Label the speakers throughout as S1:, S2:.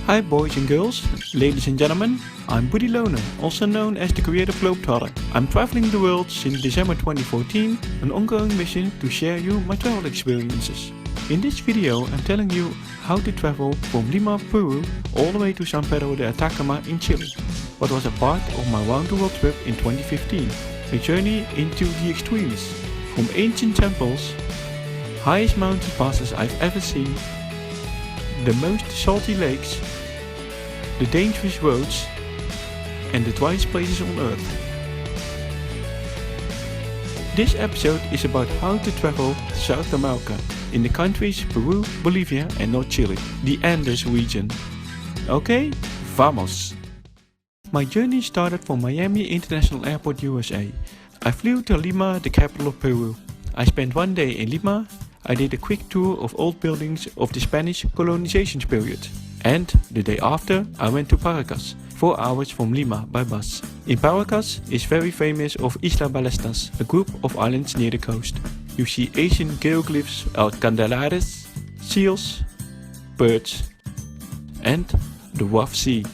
S1: Hi boys and girls, ladies and gentlemen, I'm Buddy Loner, also known as the Creative Globetrotter. I'm traveling the world since December 2014, an ongoing mission to share you my travel experiences. In this video I'm telling you how to travel from Lima, Peru, all the way to San Pedro de Atacama in Chile. What was a part of my round the world trip in 2015. A journey into the extremes, from ancient temples, highest mountain passes I've ever seen, the most salty lakes, the dangerous roads, and the driest places on earth. This episode is about how to travel South America in the countries Peru, Bolivia and North Chile, the Andes region. Okay, vamos! My journey started from Miami International Airport, USA. I flew to Lima, the capital of Peru. I spent one day in Lima. I did a quick tour of old buildings of the Spanish colonization period. And the day after, I went to Paracas, 4 hours from Lima by bus. In Paracas is very famous of Isla Ballestas, a group of islands near the coast. You see Asian geoglyphs, alcandelares, seals, birds, and the rough sea.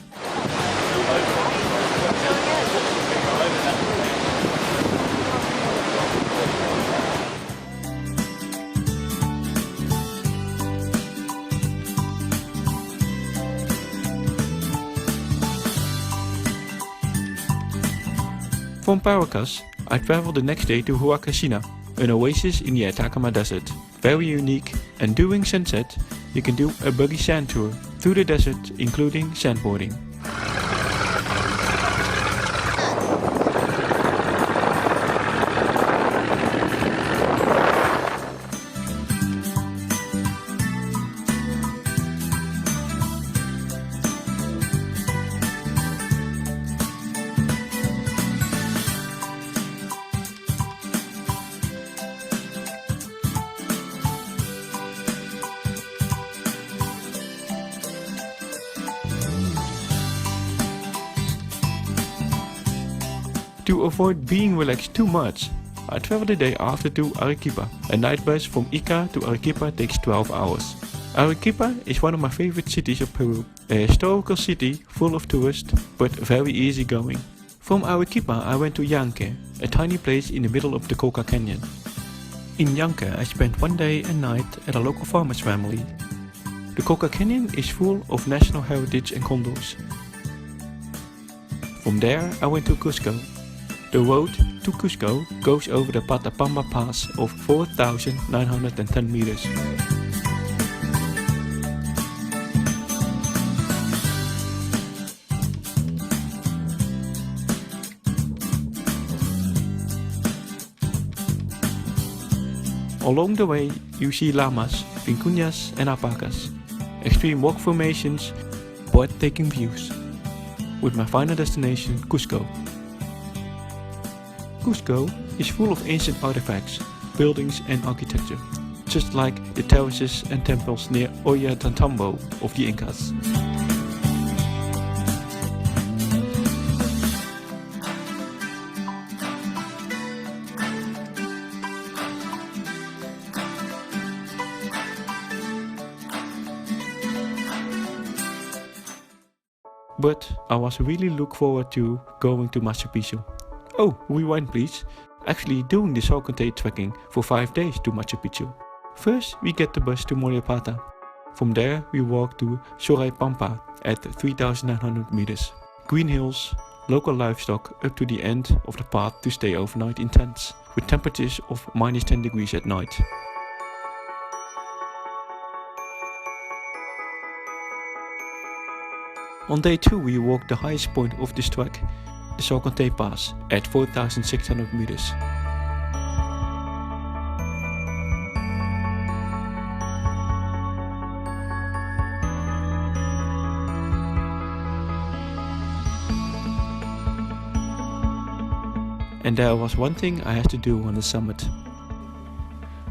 S1: From Paracas, I traveled the next day to Huacachina, an oasis in the Atacama Desert. Very unique, and during sunset you can do a buggy sand tour through the desert, including sandboarding. To avoid being relaxed too much, I traveled the day after to Arequipa. A night bus from Ica to Arequipa takes 12 hours. Arequipa is one of my favorite cities of Peru. A historical city full of tourists, but very easygoing. From Arequipa I went to Yanque, a tiny place in the middle of the Colca Canyon. In Yanque I spent one day and night at a local farmer's family. The Colca Canyon is full of national heritage and condors. From there I went to Cusco. The road to Cusco goes over the Patapamba Pass of 4,910 meters. Along the way you see llamas, vicuñas and alpacas, extreme rock formations, breathtaking views. With my final destination, Cusco. Cusco is full of ancient artifacts, buildings and architecture, just like the terraces and temples near Ollantaytambo of the Incas. But I was really looking forward to going to Machu Picchu. Oh, rewind please. Actually doing the Schaulinski trekking for 5 days to Machu Picchu. First we get the bus to Mollapata. From there we walk to Soraypampa at 3,900 meters. Green hills, local livestock up to the end of the path to stay overnight in tents, with temperatures of minus 10 degrees at night. On day 2 we walk the highest point of this trek, the Schaulinski Pass at 4,600 meters. And there was one thing I had to do on the summit.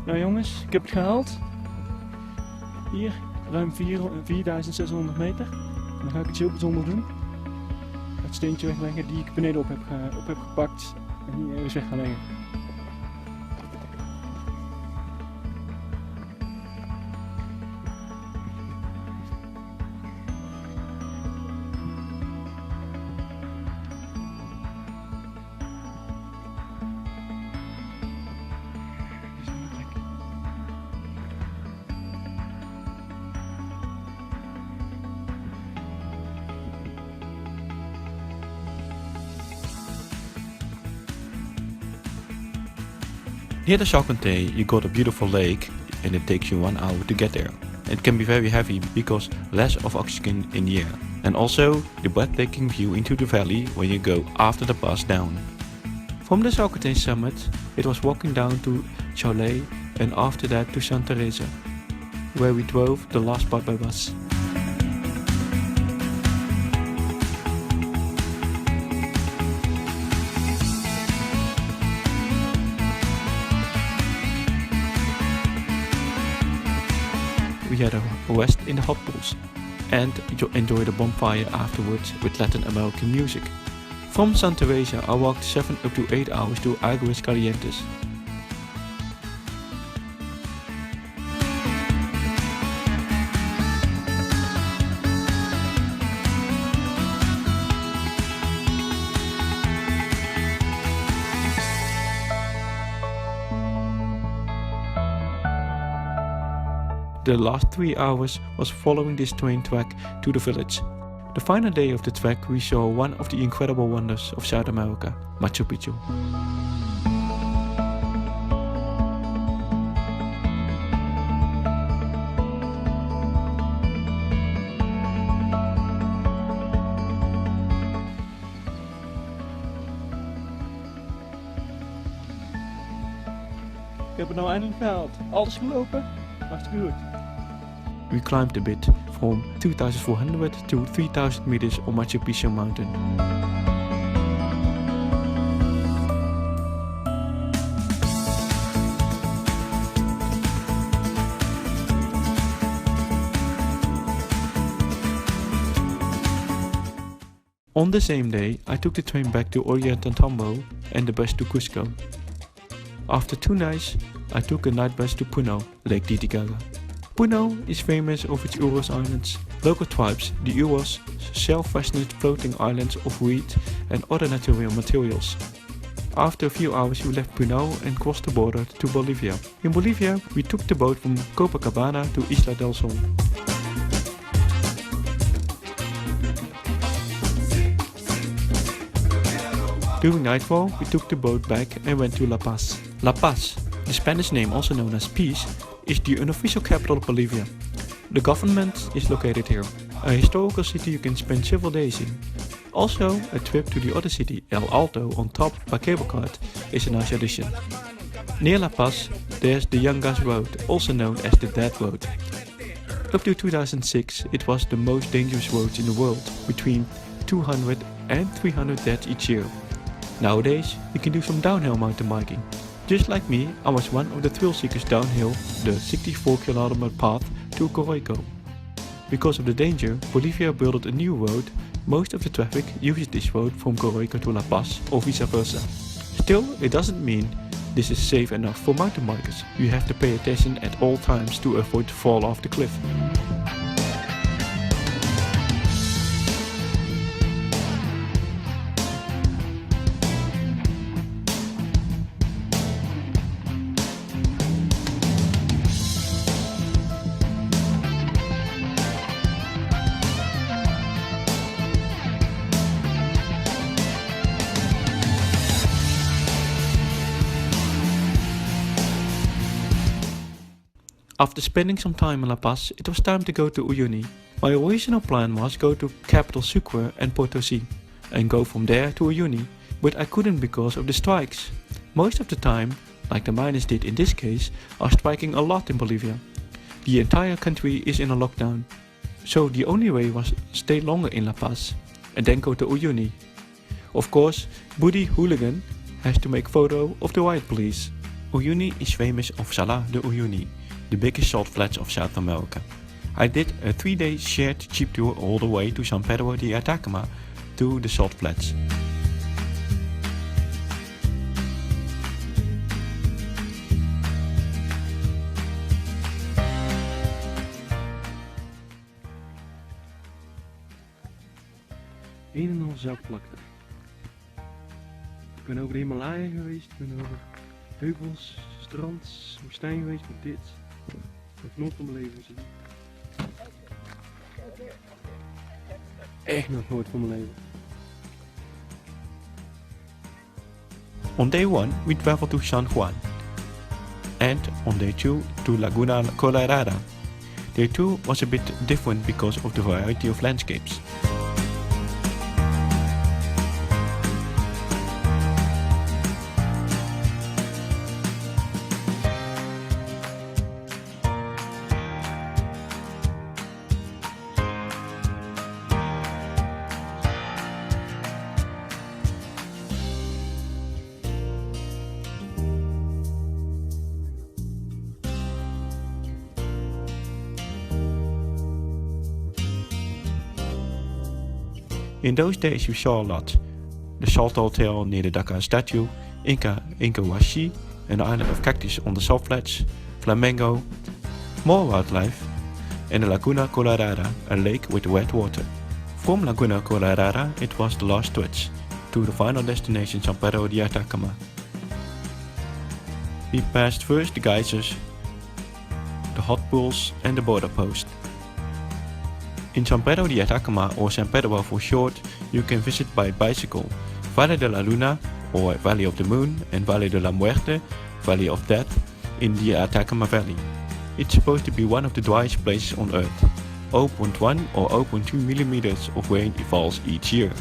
S2: Nou jongens, ik heb het gehaald. Hier, ruim 4.600 meter. En dan ga ik iets heel bijzonders doen. Het steentje wegleggen die ik beneden op heb gepakt en hier ergens weg gaan leggen.
S1: Near the Schaulinski you got a beautiful lake and it takes you 1 hour to get there. It can be very heavy because less of oxygen in the air. And also the breathtaking view into the valley when you go after the pass down. From the Schaulinski summit it was walking down to Schaulinski and after that to Santa Teresa, where we drove the last part by bus. We had a rest in the hot pools and enjoyed a bonfire afterwards with Latin American music. From Santa Teresa I walked 7 up to 8 hours to Aguas Calientes. The last 3 hours was following this train track to the village. The final day of the trek we saw one of the incredible wonders of South America, Machu Picchu.
S2: Ik heb het nou eindelijk gehaald. Alles gelopen? Hartstikke goed.
S1: We climbed a bit from 2,400 to 3,000 meters on Machu Picchu mountain. On the same day I took the train back to Ollantaytambo and the bus to Cusco. After 2 nights I took a night bus to Puno, Lake Titicaca. Puno is famous of its Uros Islands. Local tribes, the Uros, sell fashioned floating islands of reed and other natural materials. After a few hours we left Puno and crossed the border to Bolivia. In Bolivia we took the boat from Copacabana to Isla del Sol. During nightfall we took the boat back and went to La Paz. La Paz, the Spanish name also known as Peace, is the unofficial capital of Bolivia. The government is located here, a historical city you can spend several days in. Also, a trip to the other city, El Alto, on top by cable cart is a nice addition. Near La Paz, there's the Yangas Road, also known as the Dead Road. Up to 2006, it was the most dangerous road in the world, between 200 and 300 deaths each year. Nowadays, you can do some downhill mountain biking. Just like me, I was one of the thrill seekers downhill the 64-kilometer path to Coroico. Because of the danger, Bolivia built a new road. Most of the traffic uses this road from Coroico to La Paz or vice versa. Still, it doesn't mean this is safe enough for mountain bikers. You have to pay attention at all times to avoid to fall off the cliff. After spending some time in La Paz, it was time to go to Uyuni. My original plan was go to capital Sucre and Potosí and go from there to Uyuni, but I couldn't because of the strikes. Most of the time, like the miners did in this case, are striking a lot in Bolivia. The entire country is in a lockdown, so the only way was stay longer in La Paz and then go to Uyuni. Of course, Buddy Hooligan has to make photo of the riot police. Uyuni is famous of Salar de Uyuni, the biggest salt flats of South America. I did a 3-day shared jeep tour all the way to San Pedro de Atacama to the salt flats.
S2: Een en al zoutvlakte. Ik ben over de Himalaya geweest, ik ben over heuvels, strand, woestijn geweest met dit. Ik heb nooit van mijn leven gezien. Echt nog nooit van mijn leven.
S1: On day 1 we traveled to San Juan. and on day 2 to Laguna Colorada. Day 2 was a bit different because of the variety of landscapes. In those days we saw a lot. The Salt Hotel near the Dakar statue, Incahuashi, an island of cactus on the salt flats, flamingo, more wildlife, and the Laguna Colorada, a lake with wet water. From Laguna Colorada it was the last stretch, to the final destination San Pedro de Atacama. We passed first the geysers, the hot pools and the border post. In San Pedro de Atacama, or San Pedro for short, you can visit by bicycle Valle de la Luna, or Valley of the Moon, and Valle de la Muerte, Valley of Death, in the Atacama Valley. It's supposed to be one of the driest places on Earth. 0.1 or 0.2 millimeters of rain falls each year.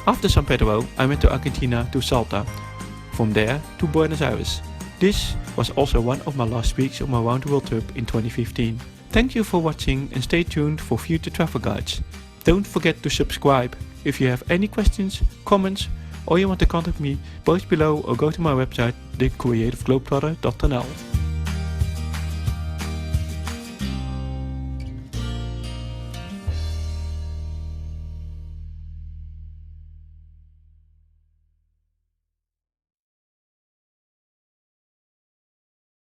S1: After San Pedro, I went to Argentina to Salta, from there to Buenos Aires. This was also one of my last weeks of my round the world trip in 2015. Thank you for watching and stay tuned for future travel guides. Don't forget to subscribe. If you have any questions, comments, or you want to contact me, post below or go to my website thecreativeglobetrotter.nl.